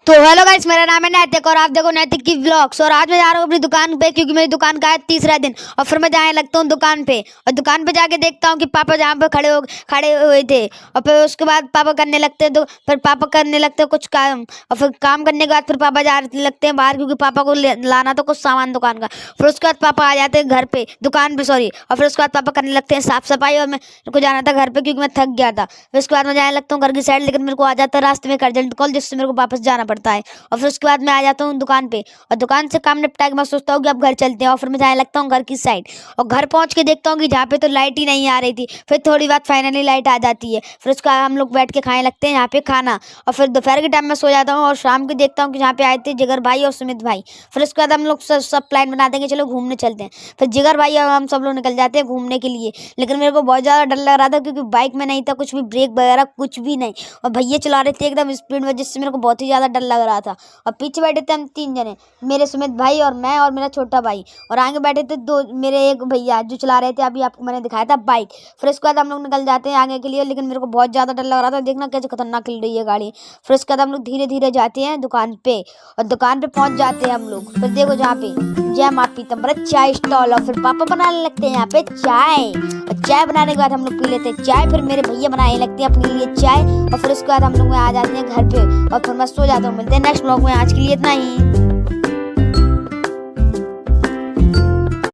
तो hello guys, मेरा नाम है नैतिक और आप देखो नैतिक की व्लॉग्स। और आज मैं जा रहा हूँ अपनी दुकान पे, क्योंकि मेरी दुकान का है तीसरा दिन। और फिर मैं जाने लगता हूँ दुकान पे, और दुकान पे जाके देखता हूँ कि पापा जहाँ पे खड़े हुए थे। और फिर उसके बाद पापा करने लगते हैं, तो फिर पापा करने लगते हैं कुछ काम। और फिर काम करने के बाद फिर पापा जा लगते हैं बाहर, क्योंकि पापा को लाना तो कुछ सामान दुकान का। फिर उसके बाद पापा आ जाते हैं घर पे, दुकान पे सॉरी। और फिर उसके बाद पापा करने लगते हैं साफ सफाई, और मेरे को जाना था घर पे क्योंकि मैं थक गया था। फिर उसके बाद मैं जाने लगता हूँ घर की साइड, लेकिन मेरे को आ जाता है रास्ते में एक अर्जेंट कॉल, जिससे मेरे को वापस जाना पड़ता है। और फिर उसके बाद मैं आ जाता हूँ दुकान पे, और दुकान से काम निपटा के मैं सोचता हूँ कि अब घर चलते हैं। और फिर मैं जाने लगता हूँ घर की साइड, और घर पहुँच के देखता हूँ कि जहाँ पे तो लाइट ही नहीं आ रही थी। फिर थोड़ी बाद फाइनली लाइट आ जाती है। फिर उसके बाद हम लोग बैठ के खाने लगते हैं यहाँ पे खाना। और फिर दोपहर के टाइम में सो जाता हूँ, और शाम को देखता हूँ कि जहाँ पे आए थे जिगर भाई और सुमित भाई। फिर उसके बाद हम लोग सब प्लान बना देंगे, चलो घूमने चलते हैं। फिर जिगर भाई और हम सब लोग निकल जाते हैं घूमने के लिए। लेकिन मेरे को बहुत ज़्यादा डर लग रहा था, क्योंकि बाइक में नहीं था कुछ भी, ब्रेक वगैरह कुछ भी नहीं, और भैया चला रहे थे एकदम स्पीड में, जिससे मेरे को बहुत ही ज़्यादा डर लग रहा था। और पीछे बैठे थे हम 3 जने, मेरे सुमित भाई और मैं और मेरा छोटा भाई। और आगे बैठे थे दो मेरे एक भैया जो चला रहे थे, अभी आपको मैंने दिखाया था बाइक। फिर उसके बाद हम लोग निकल जाते हैं आगे के लिए, लेकिन मेरे को बहुत ज़्यादा डर लग रहा था, देखना कैसे खतरनाक चल रही है गाड़ी। फिर उसके बाद हम लोग धीरे धीरे जाते हैं दुकान पे, और दुकान पे पहुंच जाते हैं हम लोग। फिर देखो जहाँ पे जय माँ पीतम्बर चाय स्टॉल, और फिर पापा बनाने लगते हैं यहाँ पे चाय। और चाय बनाने के बाद हम लोग पी लेते हैं चाय। फिर मेरे भैया बनाने लगते हैं अपने लिए चाय। और फिर उसके बाद हम लोग आ जाते हैं घर पे, और फिर मैं सो जाता हूँ। मिलते हैं नेक्स्ट ब्लॉग में, आज के लिए इतना ही।